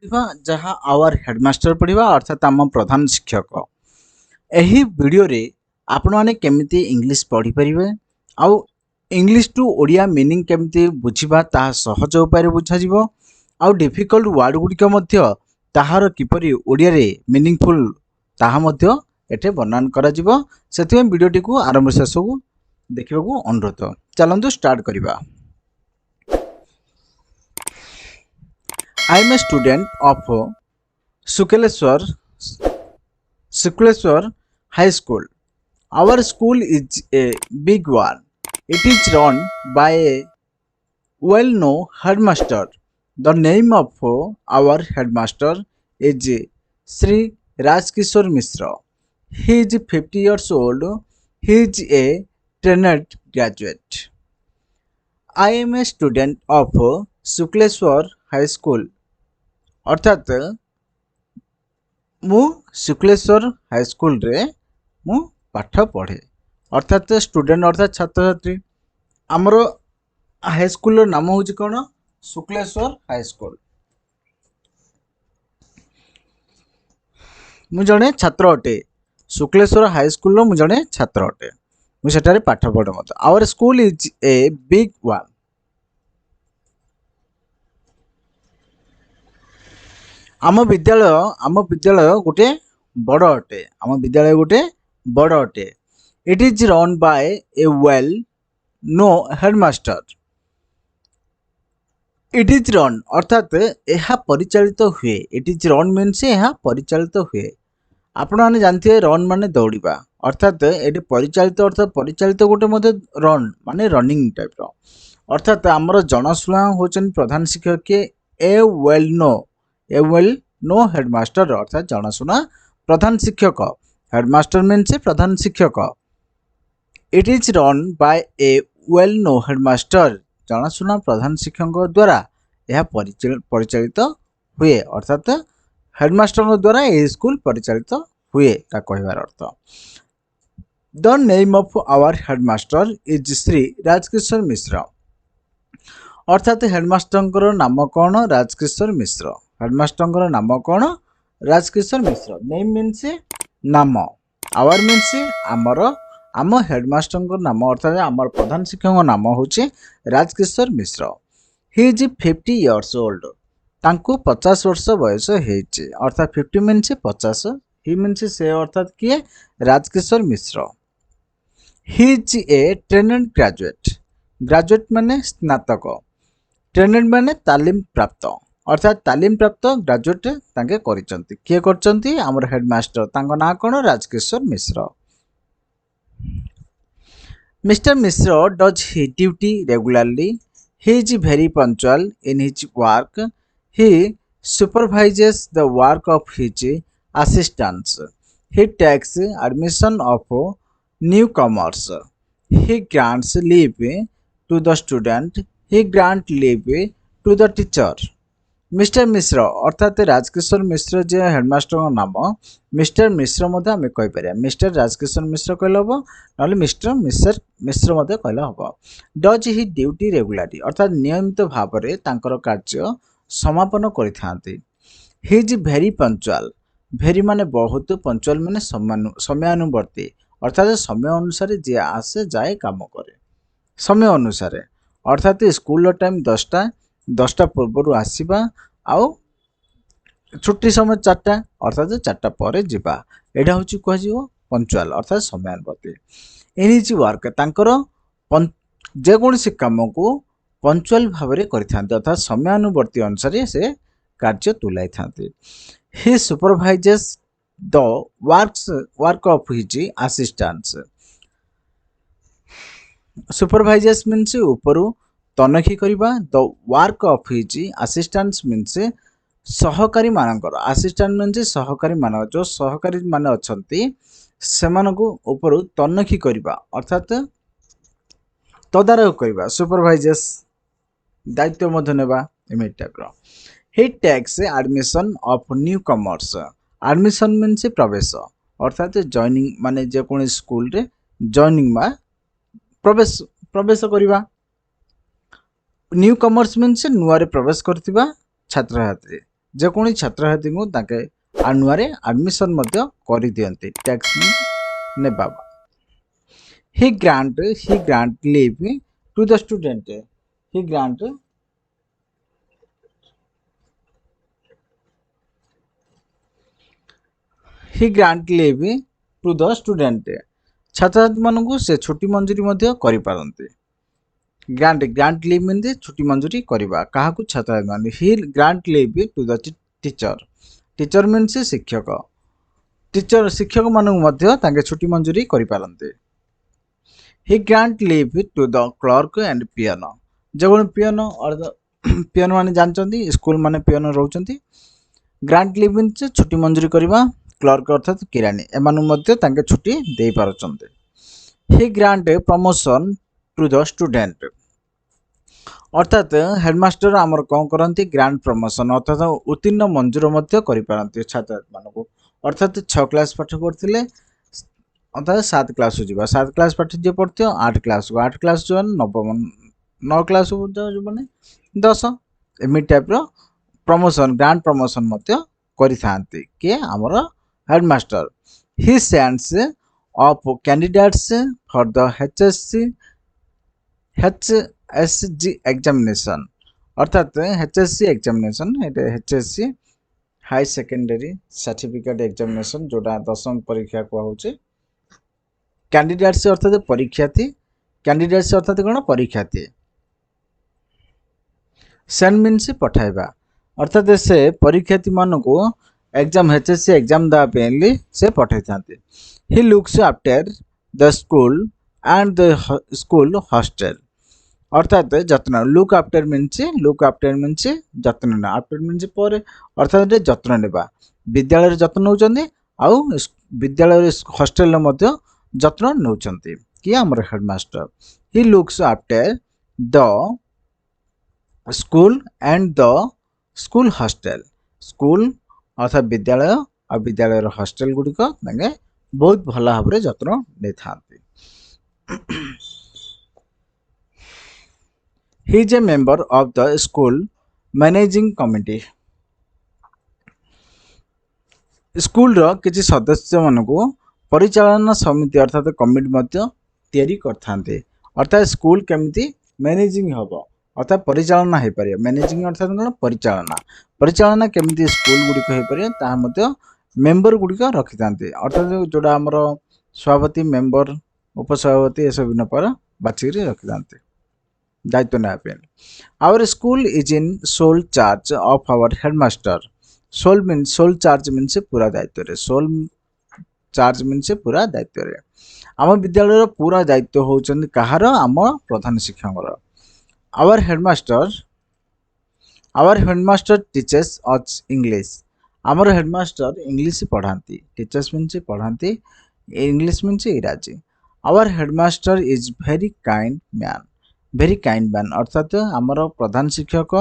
पढ़िबा जहाँ our headmaster पढ़िबा अर्थात आम प्रधान शिक्षक। एही वीडियो रे आपण माने केमिति इंग्लिश पढ़ी परिबे आउ इंग्लिश टू ओडिया मीनिंग केमिति बुझिबा ताहा सहज उपाय रे बुझा जिवो आउ डिफिकल्ट वर्ड गुडिक मध्य ताहार किपरि ओडिया रे मीनिंगफुल ताहा मध्य एठे वर्णन करा जिवो। सेथिमे वीडियोटी को आरंभ शेष को देखिबा को अनुरोध। चलंतु स्टार्ट करिबा। I am a student of Sukleswar High School. Our school is a big one. It is run by a well-known headmaster. The name of our headmaster is Sri Rajkishore Mishra. He is 50 years old. He is a trained graduate. I am a student of Sukleswar High School. अर्थात मु Shukleshwar high school रे मु पाठ पढ़े अर्थात student अर्थात छात्र छात्री आमर हाईस्कूल नाम हूँ कौन शुक्लेश्वर हाईस्कूल। मु जड़े छात्र अटे शुक्लेश्वर हाईस्कूल मु जड़े छात्र अटे मुझे पाठ पढ़े मत। Our school is a big one. आम विद्यालय गोटे बड़ अटे। आम विद्यालय गोटे बड़ अटे। It is run by a well known headmaster. It is run अर्थात यह परिचालित हुए। इट इज रन मीन्स यह परिचालित हुए। आपण मैंने जानते रन माने दौड़ा अर्थात ये परिचालित अर्थात परिचालित गोटे मध्य रन माने रनिंग टाइप रो अर्थात आमर जनाशुना होचन प्रधान शिक्षक के ए वेल नो हेडमास्टर अर्थात जनाशुना प्रधान शिक्षक। हेडमास्टर मीन्स प्रधान शिक्षक। It is run by a well known headmaster जनाशुना प्रधान शिक्षक द्वारा यह परिचालित हुए अर्थात हेडमास्टर द्वारा यह स्कूल परिचालित हुए ता कहबार अर्थ। The name of our headmaster is Shri Rajkishore Mishra अर्थात हेडमास्टर नाम कौन राजकिशोर मिश्र। हेडमास्टर नाम कौन राजकिशोर मिश्र। नेम मीन्स नाम आवर मीन्स आमर आम हेडमास्टर नाम अर्थात आमर प्रधान शिक्षक नाम हूँ Rajkishore Mishra. He is 50 years old तांको 50 वर्ष बयस होइछि अर्थात 50 मीन्स 50। ही मीन्स से अर्थात किए Rajkishore Mishra. He is a trained graduate. Graduate माने स्नातक। ट्रेनेड माने तालीम प्राप्त अर्थात तालीम प्राप्त ग्रेजुएट तांके करिसंती। किए करचंती हमर हेडमास्टर तांको ना कोन Rajkishore Mishra. Mister Mishra does his duty regularly. He is very punctual in his work. He supervises the work of his assistants. He takes admission of newcomers. He grants leave to the student. He grants leave to the teacher. Mister Mishra अर्थात राजकिशोर मिश्र जे headmaster नाम mister Mishra मध्य आम कहीपर। Mister Rajkishore मिश्र कहले हम ना mister Mishra मध्य कहले हम। डज ही ड्यूटी रेगुलारी अर्थात नियमित भाव में तांकर कार्य समापन करिथांती। He is very punctual. Very means बहुत पंक्चुअल माने समयानुवर्ती अर्थात समय अनुसार जे आसे जाए काम करे समय अनुसार अर्थात स्कूल टाइम 10टा पूर्व आसवा आउ छुट्टी समय 4टा अर्थात 4टा पर जीवा एटा हूँ कह पंक्चुअल अर्थात समयानुवर्ती। इन हिज वर्क तांकर जेकोसी काम को पंक्चुअल भाव में करथांते अर्थात समयानुवर्ती अनुसार से कार्य तुलाई थांते। He supervises the work of his assistants. Supervises means ऊपर तनखी करवा। The work of his assistants means सहकारी मानकर। असिस्टेंट मीन्स सहकारी मान जो सहकारी माने अछंती सेमानकु ऊपर तनखी करवा अर्थात तदारख करवा। सुपरवाइजेस दायित्व मध्य नेबा एमि टाइप रो। He takes admission of newcomers. Admission means प्रवेश अर्थात जॉइनिंग माने जेकोन स्कूल रे जॉइनिंग मा प्रवेश करवा। न्यू कमर्स मीन्स नुआ प्रवेश करथिबा छात्र छात्री ଯେକୌଣସି ଛାତ୍ରଛାତ୍ରୀଙ୍କୁ ତାଙ୍କେ ଆନୁଆରେ ଆଡମିସନ୍ ମଧ୍ୟ କରିଦିଅନ୍ତି ଟ୍ୟାକ୍ସ ନେବା। he grant leave to the student। he grant he grant leave to the student। ଛାତ୍ରଛାତ୍ରୀ ମାନଙ୍କୁ ସେ ଛୁଟି ମଞ୍ଜୁରୀ ମଧ୍ୟ କରିପାରନ୍ତି। ଗ୍ରାଣ୍ଟ ଲିଭ୍ ମିନ୍ସ ଛୁଟି ମଞ୍ଜୁରୀ କରିବା କାହାକୁ ଛାତ୍ରଛାତ୍ରୀ ମାନେ। He grant leave to the teacher. Teacher means ଶିକ୍ଷକ। ଶିକ୍ଷକ ମାନଙ୍କୁ ମଧ୍ୟ ତାଙ୍କେ ଛୁଟି ମଞ୍ଜୁରୀ କରିପାରନ୍ତି। He grant leave to the clerk and peon. ଯେଭଳି ପିଅନ ପିଅନ ମାନେ ଜାଣିଛନ୍ତି ସ୍କୁଲ ମାନେ ପିଅନ ରହୁଛନ୍ତି। ଗ୍ରାଣ୍ଟ ଲିଭ୍ ମିନ୍ସ ଛୁଟି ମଞ୍ଜୁରୀ କରିବା। କ୍ଲର୍କ ଅର୍ଥାତ୍ କିରାଣୀ ଏମାନଙ୍କୁ ମଧ୍ୟ ତାଙ୍କେ ଛୁଟି ଦେଇପାରୁଛନ୍ତି। He grant promotion to the student. ଅର୍ଥାତ୍ ହେଡମାଷ୍ଟର ଆମର କ'ଣ କରନ୍ତି ଗ୍ରାଣ୍ଡ ପ୍ରମୋସନ ଅର୍ଥାତ୍ ଉତ୍ତୀର୍ଣ୍ଣ ମଞ୍ଜୁର ମଧ୍ୟ କରିପାରନ୍ତି ଛାତ୍ରଛାତ୍ରୀମାନଙ୍କୁ। ଅର୍ଥାତ୍ 6 କ୍ଲାସ୍ ପାଠ ପଢ଼ିଥିଲେ ଅର୍ଥାତ୍ 7 କ୍ଲାସ୍କୁ ଯିବା, 7 କ୍ଲାସ୍ ପାଠ ଯିଏ ପଢ଼ିଥିବ 8 କ୍ଲାସ୍କୁ, 8 କ୍ଲାସ୍ ଯେଉଁମାନେ ନବମ, 9 କ୍ଲାସ୍କୁ ଯେଉଁମାନେ 10, ଏମିତି ଟାଇପ୍ର ପ୍ରମୋସନ ଗ୍ରାଣ୍ଡ ପ୍ରମୋସନ ମଧ୍ୟ କରିଥାନ୍ତି କିଏ ଆମର headmaster. He sends of candidates for the HSG examination. अर्थात HSC एग्जामिनेशन ये HSC high secondary certificate examination जोटा 10वीं परीक्षा कहुचे। कैंडिडेट्स अर्थात परीक्षार्थी। कैंडिडेट्स अर्थात कौन परीक्षार्थी। सेंड मीन्स पठाइबा अर्थात से परीक्षार्थी मान को एग्जाम HSC एग्जाम देवाई से पठाई था। He looks after the school and the school hostel. अर्थात जत्न। लुक आफ्टर मीन्स जत्न ना। आफ्टर मीन्स पर अर्थात जत्न नेबा। विद्यालय जत्न नौचंदी आउ विद्यालय हॉस्टल जत्न नौचंदी कि हमर headmaster. He looks after the school and the school hostel. School अर्थात विद्यालय आ विद्यालय हॉस्टल गुड़िक बहुत भल भाव जत्न नहीं था। He is a member of the school managing committee। School रो किसी सदस्य मान को परिचालना समिति अर्थात कमिटी मध्य तैयारी करथांते। अर्थात स्कूल केमिति मैनेजिंग हबो अर्थात परिचालना हो पारे। मैनेजिंग अर्थात कोन परिचालना केमिति स्कूल गुड़िक हो पारे ता मध्य मेंबर गुड़िक रखि थांते। अर्थात जोड़ा हमर सभापति मेंबर उपसभापति ए सब पर बाछिरी रखि थांते दायित्व ना। Our school is in sole charge of our headmaster. Sole charge means पूरा दायित्व रे। सोल चार्ज मीन्स पूरा दायित्व रे। आम विद्यालय पूरा दायित्व होउछन कहार आम प्रधान शिक्षक। Our headmaster teachers us English. आमर हेडमास्टर इंग्लिश पढ़ाती। टीचर्स मीन्स पढ़ाती। इंग्लिश मीन्स इंग्राजी। Our headmaster is very kind man. Very kind man अर्थात आमर प्रधान शिक्षक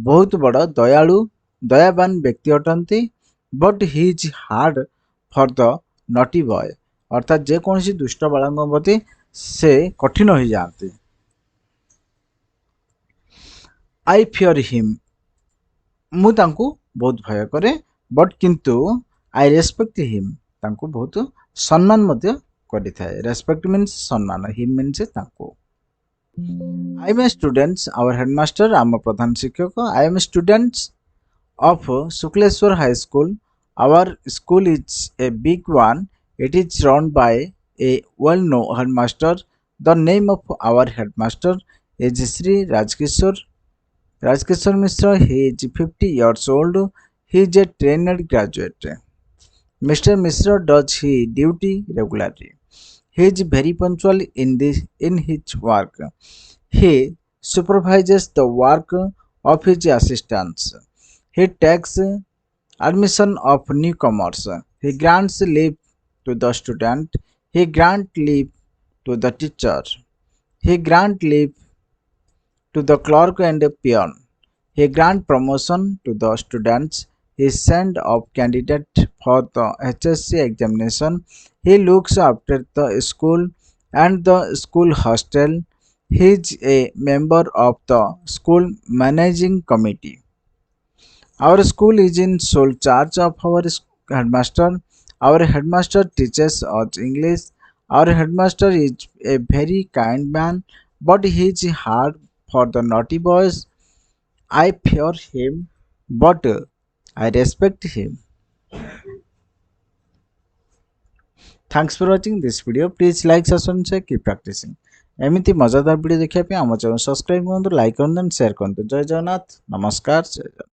बहुत बड़ दयालु दयावान व्यक्ति अटंती। But he is hard for the naughty boy अर्थात जेकोसी दुष्ट बालक प्रति से कठिन हो जाती। आई फियर हिम मु तांकु बहुत भय करे। बट किंतु आई रेस्पेक्ट हिम तांकु बहुत सम्मान मध्य करिथाए। रेस्पेक्ट मीन्स सम्मान। हिम मीन्स तांकु। I am a student, our headmaster, आम प्रधान शिक्षक। I am a student of Sukleshwar High School. Our school is a big one. It is run by a well-known headmaster. The name of our headmaster is Sri Rajkishore Mishra. He is 50 years old. He is a trained graduate. Mr. Mishra does his duty regularly. He is very punctual in his work. He supervises the work of his assistants. He takes admission of newcomers. He grants leave to the student. He grants leave to the teacher. He grants leave to the clerk and the peon. He grants promotion to the students. He sends off candidate for the HSC examination. He looks after the school and the school hostel. He is a member of the school managing committee. Our school is in sole charge of our headmaster. Our headmaster teaches us English. Our headmaster is a very kind man, but he is hard for the naughty boys. I fear him, but I respect him. Thanks for watching this video. Please like, subscribe, and share. Keep practicing. ଏମିତି ମଜାଦାର video ଦେଖିବା ପାଇଁ ଆମ channel subscribe କରନ୍ତୁ, like କରନ୍ତୁ, share କରନ୍ତୁ। ଜୟ ଜଗନ୍ନାଥ, ନମସ୍କାର, ଜୟ ଜଗନ୍ନାଥ।